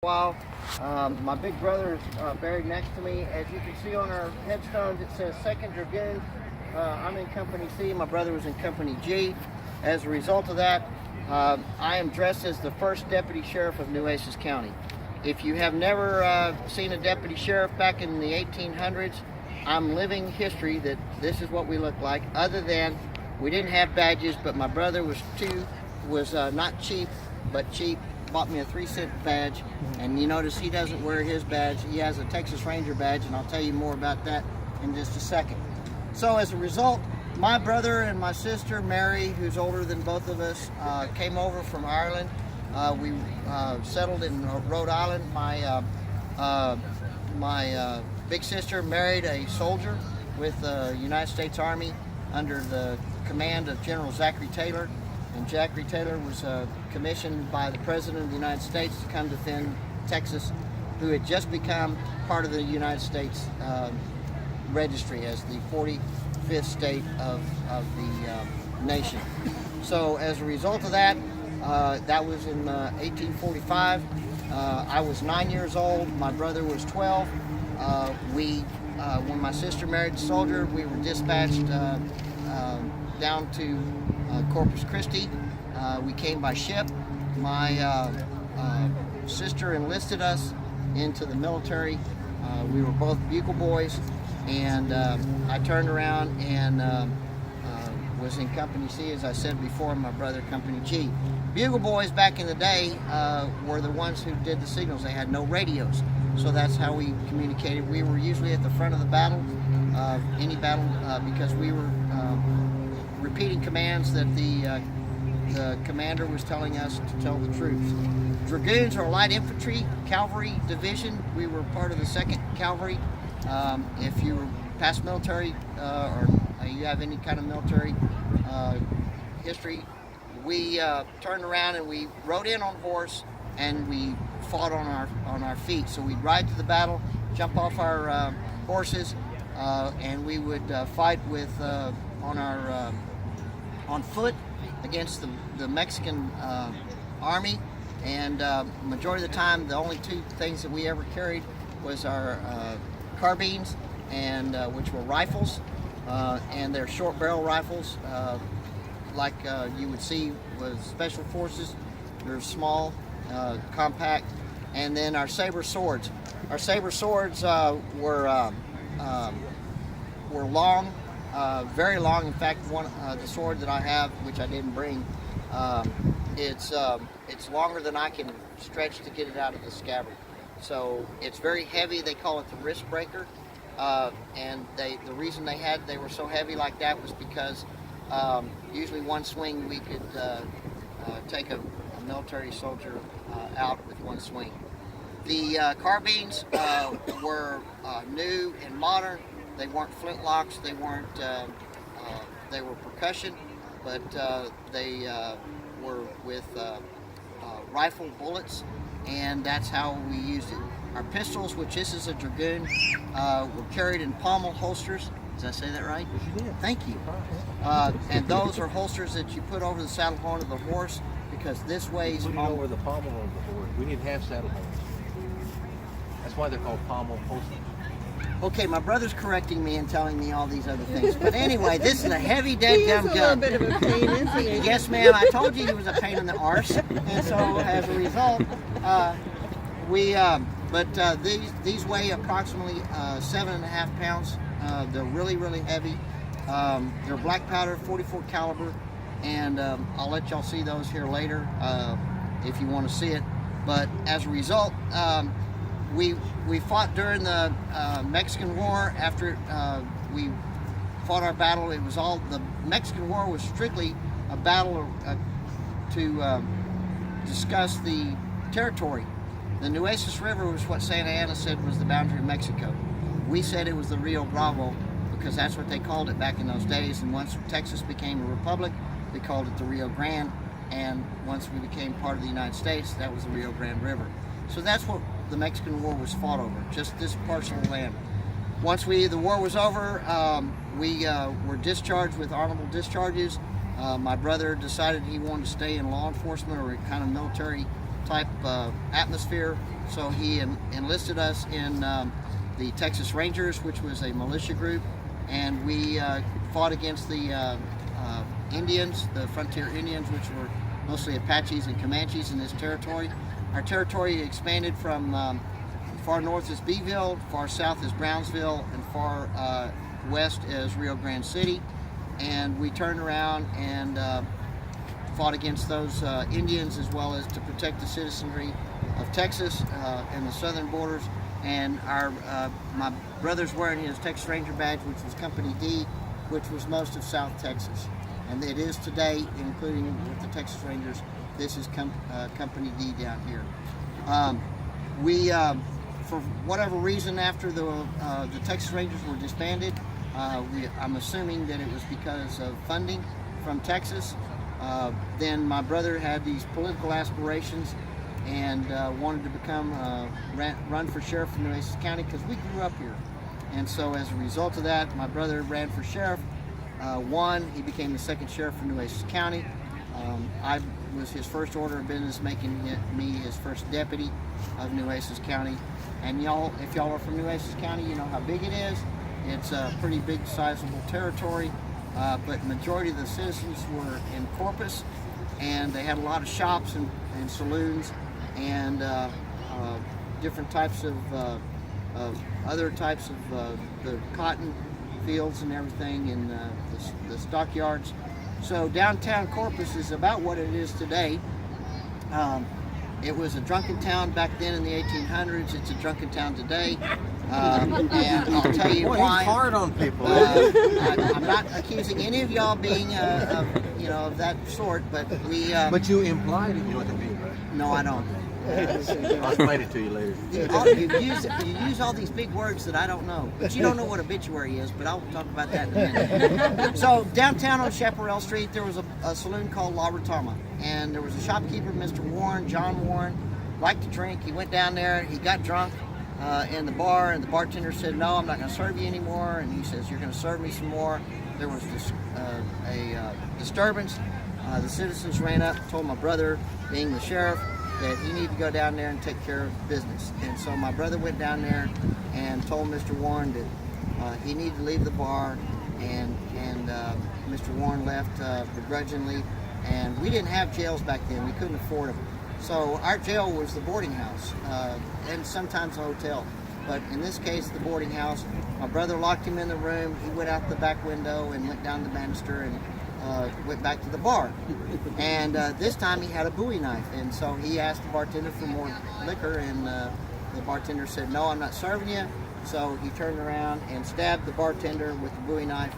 While. My big brother is buried next to me. As you can see on our headstones, it says 2nd Dragoons. I'm in Company C. My brother was in Company G. As a result of that, I am dressed as the first deputy sheriff of Nueces County. If you have never seen a deputy sheriff back in the 1800s, I'm living history that this is what we look like, other than we didn't have badges, but my brother was not cheap, but cheap. Bought me a 3-cent badge, and you notice he doesn't wear his badge. He has a Texas Ranger badge, and I'll tell you more about that in just a second. So as a result, my brother and my sister Mary, who's older than both of us, came over from Ireland. We settled in Rhode Island. My big sister married a soldier with the United States Army under the command of General Zachary Taylor. And Zachary Taylor was commissioned by the President of the United States to come defend Texas, who had just become part of the United States registry as the 45th state of the nation. So as a result of that, that was in 1845. I was 9 years old. My brother was 12. When my sister married a soldier, we were dispatched down to Corpus Christi. We came by ship. My sister enlisted us into the military. We were both bugle boys, and I turned around and was in Company C, as I said before, and my brother Company G. Bugle boys back in the day were the ones who did the signals. They had no radios, so that's how we communicated. We were usually at the front of the battle, any battle, because we were repeating commands that the commander was telling us to tell the troops. Dragoons are a light infantry cavalry division. We were part of the 2nd Cavalry. If you were past military or you have any kind of military history, we turned around and we rode in on horse and we fought on our feet. So we'd ride to the battle, jump off our horses, and we would fight with on foot against the Mexican army. And majority of the time, the only two things that we ever carried was our carbines, and which were rifles, and they're short barrel rifles, like you would see with special forces. They're small, compact, and then our saber swords. Our saber swords were long. Very long. In fact, the sword that I have, which I didn't bring, it's longer than I can stretch to get it out of the scabbard. So it's very heavy. They call it the wrist breaker, and the reason they were so heavy like that was because usually one swing we could take a military soldier out with one swing. The carbines were new and modern. They weren't flintlocks. They weren't. They were percussion, but they were with rifle bullets, and that's how we used it. Our pistols, which this is a dragoon, were carried in pommel holsters. Did I say that right? Yes, you did. Thank you. And those are holsters that you put over the saddle horn of the horse, because this weighs. Put it over the pommel of the horse. We didn't have saddle horns. That's why they're called pommel holsters. Okay, my brother's correcting me and telling me all these other things. But anyway, this is a heavy dead-gum gun. He is a little bit of a pain, isn't he? Yes, ma'am. I told you he was a pain in the arse. And so, as a result, these weigh approximately 7.5 pounds. They're really, really heavy. They're black powder, 44 caliber, and I'll let y'all see those here later if you want to see it. But as a result, we fought during the Mexican War. After we fought our battle, the Mexican War was strictly a battle to discuss the territory. The Nueces River was what Santa Anna said was the boundary of Mexico. We said it was the Rio Bravo, because that's what they called it back in those days. And once Texas became a republic, they called it the Rio Grande. And once we became part of the United States, that was the Rio Grande River. So that's what the Mexican War was fought over, just this parcel of land. Once the war was over, we were discharged with honorable discharges. My brother decided he wanted to stay in law enforcement or a kind of military type atmosphere, So he enlisted us in the Texas Rangers, which was a militia group, and we fought against the Indians, the frontier Indians, which were mostly Apaches and Comanches in this territory. Our territory expanded from far north is Beeville, far south is Brownsville, and far west is Rio Grande City. And we turned around and fought against those Indians, as well as to protect the citizenry of Texas and the southern borders. And my brother's wearing his Texas Ranger badge, which was Company D, which was most of South Texas. And it is today, including with the Texas Rangers, this is Company D down here. For whatever reason, after the Texas Rangers were disbanded, I'm assuming that it was because of funding from Texas. Then my brother had these political aspirations and wanted to become run for sheriff in Nueces County, because we grew up here. And so as a result of that, my brother ran for sheriff, won. He became the second sheriff for Nueces County. I was his first order of business, making me his first deputy of Nueces County. And y'all, if y'all are from Nueces County, you know how big it is. It's a pretty big, sizable territory, but majority of the citizens were in Corpus, and they had a lot of shops and saloons and different types of other types of the cotton fields and everything, and the stockyards. So downtown Corpus is about what it is today. It was a drunken town back then in the 1800s. It's a drunken town today. And I'll tell you why. He's hard on people. I'm not accusing any of y'all being, of that sort, but we. But you implied it. You know what that means, right? No, I don't. I'll explain it to you later. You use all these big words that I don't know, but you don't know what obituary is, but I'll talk about that in a minute. So downtown on Chaparral Street, there was a saloon called La Retama, and there was a shopkeeper, Mr. Warren, John Warren, liked to drink. He went down there, he got drunk in the bar, and the bartender said, "No, I'm not going to serve you anymore." And he says, "You're going to serve me some more." There was a disturbance. The citizens ran up, told my brother, being the sheriff, that he needed to go down there and take care of business. And so my brother went down there and told Mr. Warren that he needed to leave the bar, and Mr. Warren left begrudgingly. And we didn't have jails back then. We couldn't afford them. So our jail was the boarding house, and sometimes a hotel. But in this case, the boarding house. My brother locked him in the room. He went out the back window and went down the banister and went back to the bar. And this time he had a Bowie knife, and so he asked the bartender for more liquor, and the bartender said, "No, I'm not serving you." So he turned around and stabbed the bartender with the Bowie knife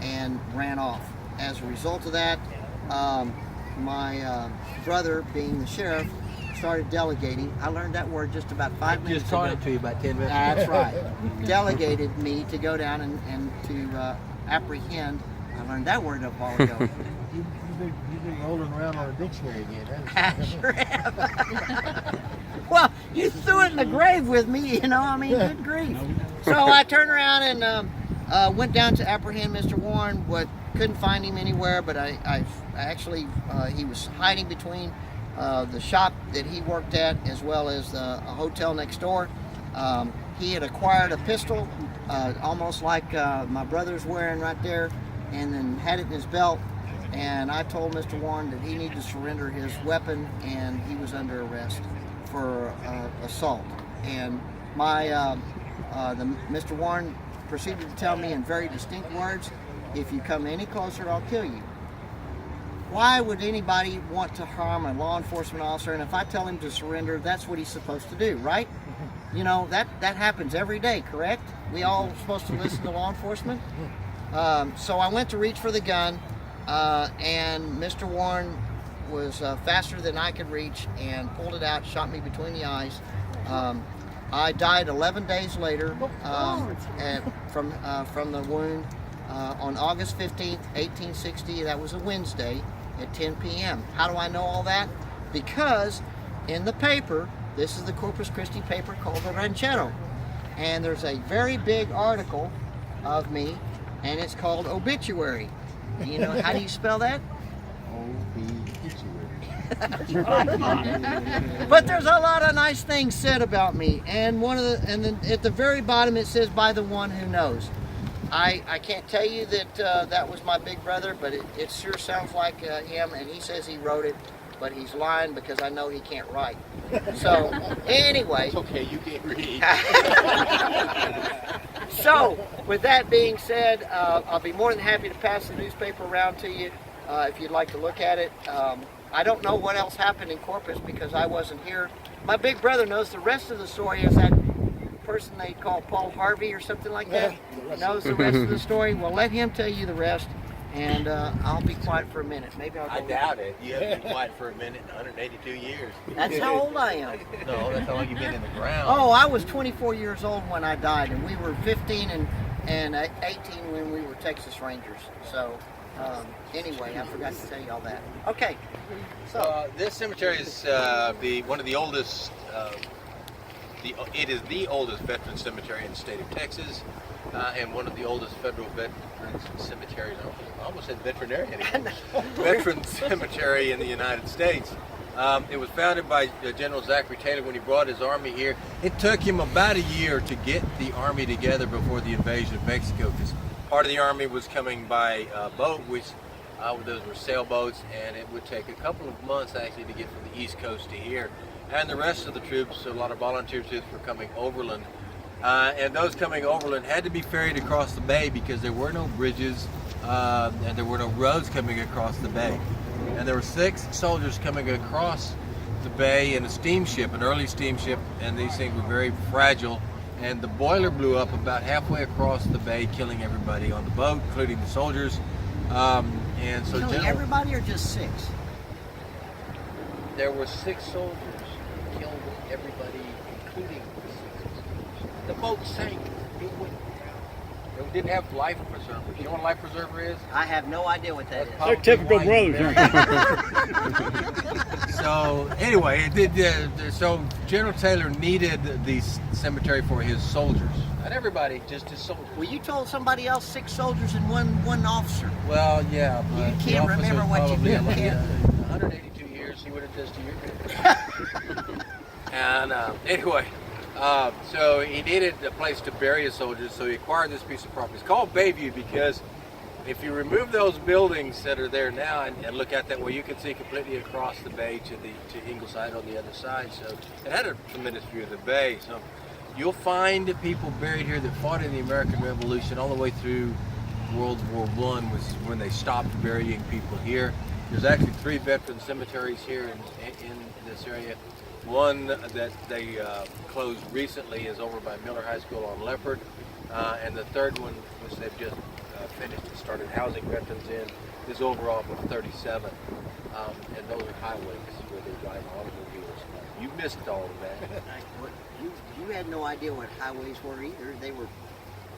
and ran off. As a result of that, my brother, being the sheriff, started delegating. I learned that word just about 5 minutes Just ago. taught it to you about 10 minutes That's ago. right. Delegated me to go down and to apprehend. I learned that word a while ago. You've been rolling around on a dictionary again, haven't you? Sure have. Well, you threw it in the grave with me, I mean, good grief. So I turned around and went down to apprehend Mr. Warren, but couldn't find him anywhere, but I actually, he was hiding between the shop that he worked at, as well as a hotel next door. He had acquired a pistol, almost like my brother's wearing right there, and then had it in his belt. And I told Mr. Warren that he needed to surrender his weapon, and he was under arrest for assault. And Mr. Warren proceeded to tell me in very distinct words, "If you come any closer, I'll kill you." Why would anybody want to harm a law enforcement officer? And if I tell him to surrender, that's what he's supposed to do, right? That happens every day, correct? We all supposed to listen to law enforcement? So I went to reach for the gun, and Mr. Warren was faster than I could reach and pulled it out, shot me between the eyes. I died 11 days later from the wound on August 15th, 1860. That was a Wednesday at 10 p.m. How do I know all that? Because in the paper, this is the Corpus Christi paper called the Ranchero, and there's a very big article of me, and it's called Obituary. You know, how do you spell that? Obituary. But there's a lot of nice things said about me, and then at the very bottom it says, "By the one who knows." I can't tell you that that was my big brother, but it sure sounds like him, and he says he wrote it, but he's lying because I know he can't write. So anyway. It's okay, you can't read. So with that being said, I'll be more than happy to pass the newspaper around to you if you'd like to look at it. I don't know what else happened in Corpus because I wasn't here. My big brother knows the rest of the story. Is that person they call Paul Harvey or something like that? Knows the rest of the story. Well, let him tell you the rest, and I'll be quiet for a minute. Maybe I'll go. I doubt it. You haven't been quiet for a minute in 182 years. That's how old I am. No, that's how long you've been in the ground. Oh, I was 24 years old when I died, and we were 15 and 18 when we were Texas Rangers. So anyway, I forgot to tell you all that. Okay. So this cemetery is one of the oldest. It is the oldest veteran cemetery in the state of Texas, and one of the oldest federal veterans cemeteries. I almost said veterinarian. Veteran cemetery in the United States. It was founded by General Zachary Taylor when he brought his army here. It took him about a year to get the army together before the invasion of Mexico, because part of the army was coming by boat, which those were sailboats, and it would take a couple of months actually to get from the East Coast to here. And the rest of the troops, a lot of volunteer troops, were coming overland. And those coming overland had to be ferried across the bay because there were no bridges and there were no roads coming across the bay. And there were 6 soldiers coming across the bay in a steamship, an early steamship, and these things were very fragile. And the boiler blew up about halfway across the bay, killing everybody on the boat, including the soldiers. And so killing everybody or just 6? There were 6 soldiers. Killed everybody, including the boat sank. It went down. It didn't have life preservers. You know what a life preserver is? I have no idea what that is. They're typical brothers. So anyway, so General Taylor needed the cemetery for his soldiers. Not everybody, just his soldiers. Well, you told somebody else 6 soldiers and one officer. Well, yeah, but you can't remember what you did. 182 years, he would have just to your And anyway, so he needed a place to bury his soldiers, so he acquired this piece of property. It's called Bayview because if you remove those buildings that are there now and look at that way, you can see completely across the bay to Ingleside on the other side. So it had a tremendous view of the bay. So you'll find people buried here that fought in the American Revolution all the way through World War I, was when they stopped burying people here. There's actually 3 veteran cemeteries here in this area. One that they closed recently is over by Miller High School on Leopard, and the third one, which they've just finished and started housing veterans in, is over off of 37, and those are highways where they drive automobiles. You missed all of that. You had no idea what highways were either. They were.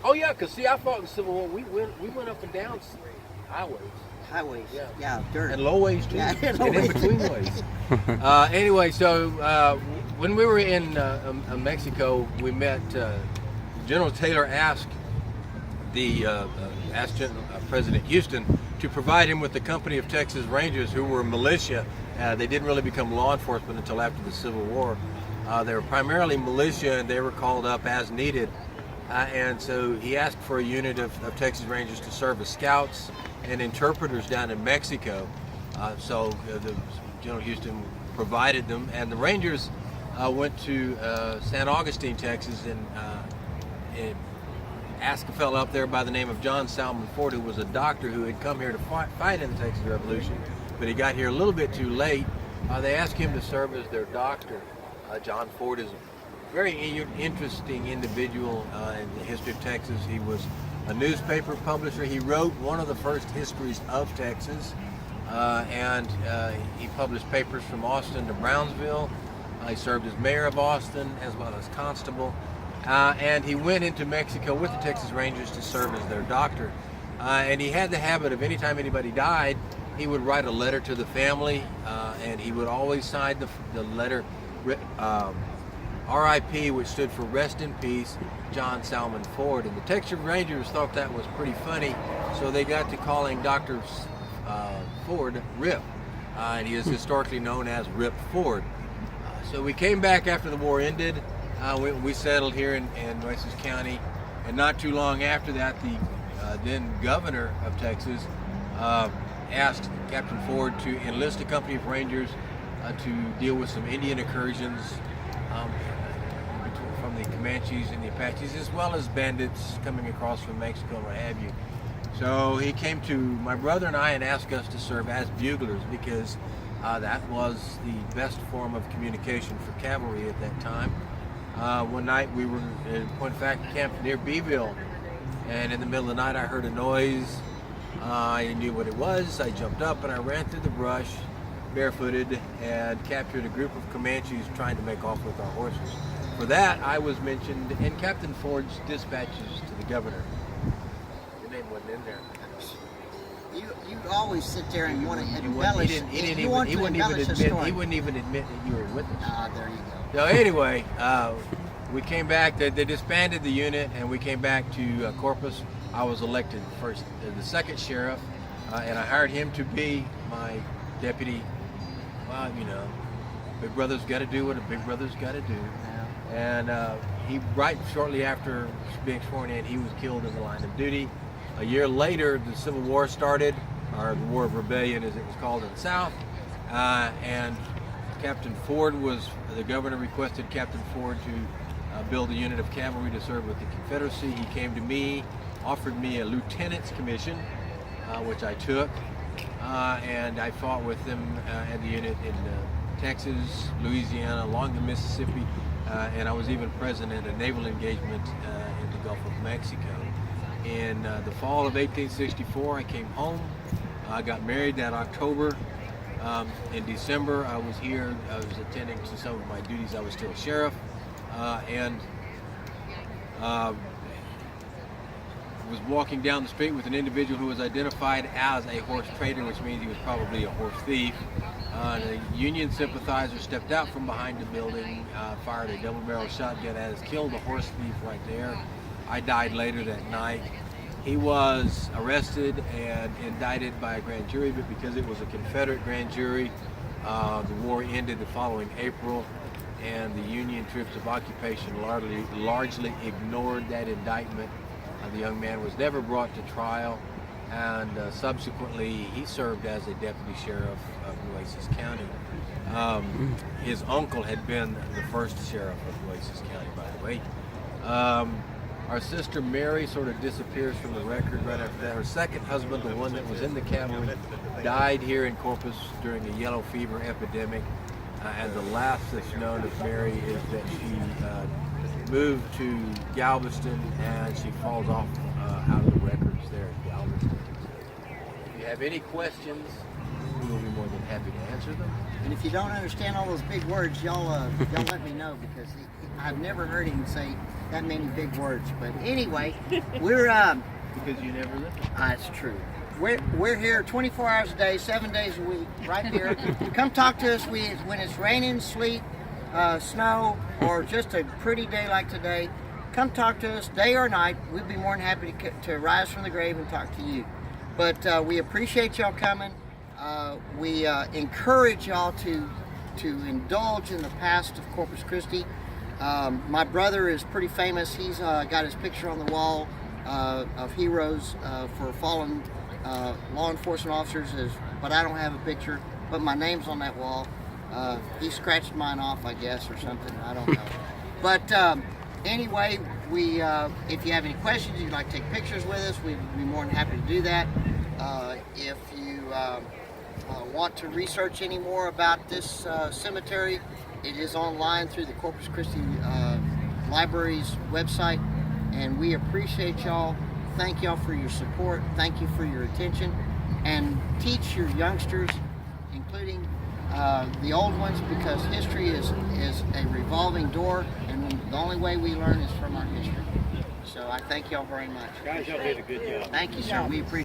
Oh yeah, because see, I fought in the Civil War. We went up and down highways. Yeah, dirt. And low ways too, Yeah, and in between ways. Anyway, so when we were in Mexico, we met General Taylor asked President Houston to provide him with the company of Texas Rangers, who were militia. They didn't really become law enforcement until after the Civil War. They were primarily militia, and they were called up as needed. And so he asked for a unit of Texas Rangers to serve as scouts and interpreters down in Mexico. So the General Houston provided them, and the Rangers went to San Augustine, Texas, and asked a fellow up there by the name of John Salmon Ford, who was a doctor who had come here to fight in the Texas Revolution, but he got here a little bit too late. They asked him to serve as their doctor. John Ford is a very interesting individual in the history of Texas. He was a newspaper publisher. He wrote one of the first histories of Texas, and he published papers from Austin to Brownsville. He served as mayor of Austin as well as constable, and he went into Mexico with the Texas Rangers to serve as their doctor. And he had the habit of, anytime anybody died, he would write a letter to the family, and he would always sign the letter RIP, which stood for Rest in Peace, John Salmon Ford. And the Texas Rangers thought that was pretty funny, so they got to calling Dr. Ford Rip. and he is historically known as Rip Ford. So we came back after the war ended. We settled here in Nueces County, and not too long after that, the then governor of Texas asked Captain Ford to enlist a company of Rangers to deal with some Indian incursions from the Comanches and the Apaches, as well as bandits coming across from Mexico and what have you. So he came to my brother and I and asked us to serve as buglers, because that was the best form of communication for cavalry at that time. One night we were, in point of fact, camped near Beeville, and in the middle of the night I heard a noise. I knew what it was. I jumped up and I ran through the brush, barefooted, and captured a group of Comanches trying to make off with our horses. For that, I was mentioned in Captain Ford's dispatches to the governor. Your name wasn't in there. You always sit there and want to embellish. He wouldn't even admit that you were with us. Ah, there you go. So anyway, we came back. They disbanded the unit, and we came back to Corpus. I was elected the second sheriff, and I hired him to be my deputy. Well, you know, big brother's got to do what a big brother's got to do. And he, right shortly after being sworn in, he was killed in the line of duty. A year later, the Civil War started, or the War of Rebellion as it was called in the South, and Captain Ford the governor requested Captain Ford to build a unit of cavalry to serve with the Confederacy. He came to me, offered me a lieutenant's commission, which I took, and I fought with them at the unit in Texas, Louisiana, along the Mississippi, and I was even present at a naval engagement in the Gulf of Mexico. In the fall of 1864, I came home. I got married that October. In December, I was here. I was attending to some of my duties. I was still a sheriff, and was walking down the street with an individual who was identified as a horse trader, which means he was probably a horse thief. A Union sympathizer stepped out from behind the building, fired a double-barrel shotgun at us, killed the horse thief right there. I died later that night. He was arrested and indicted by a grand jury, but because it was a Confederate grand jury, the war ended the following April, and the Union troops of occupation largely ignored that indictment. The young man was never brought to trial, and subsequently he served as a deputy sheriff of Nueces County. His uncle had been the first sheriff of Nueces County, by the way. Our sister Mary sort of disappears from the record right after that. Her second husband, the one that was in the cavalry, died here in Corpus during the yellow fever epidemic. And the last that's known of Mary is that she moved to Galveston, and she falls off out of the records there in Galveston. If you have any questions, we will be more than happy to answer them. And if you don't understand all those big words, y'all let me know, because I've never heard him say that many big words. But anyway, we're Because you never listen. It's true. We're here 24 hours a day, 7 days a week, right here. Come talk to us when it's raining, sleet, snow, or just a pretty day like today. Come talk to us, day or night. We'd be more than happy to rise from the grave and talk to you. But we appreciate y'all coming. We encourage y'all to indulge in the past of Corpus Christi. My brother is pretty famous. He's got his picture on the wall of heroes for fallen law enforcement officers, but I don't have a picture, but my name's on that wall. He scratched mine off, I guess, or something. I don't know. But anyway, if you have any questions, you'd like to take pictures with us, we'd be more than happy to do that. If you want to research any more about this cemetery, it is online through the Corpus Christi Library's website, and we appreciate y'all. Thank y'all for your support. Thank you for your attention, and teach your youngsters, including the old ones, because history is a revolving door, and the only way we learn is from our history. So I thank y'all very much. Guys, y'all did a good job. Thank you, sir. We appreciate it.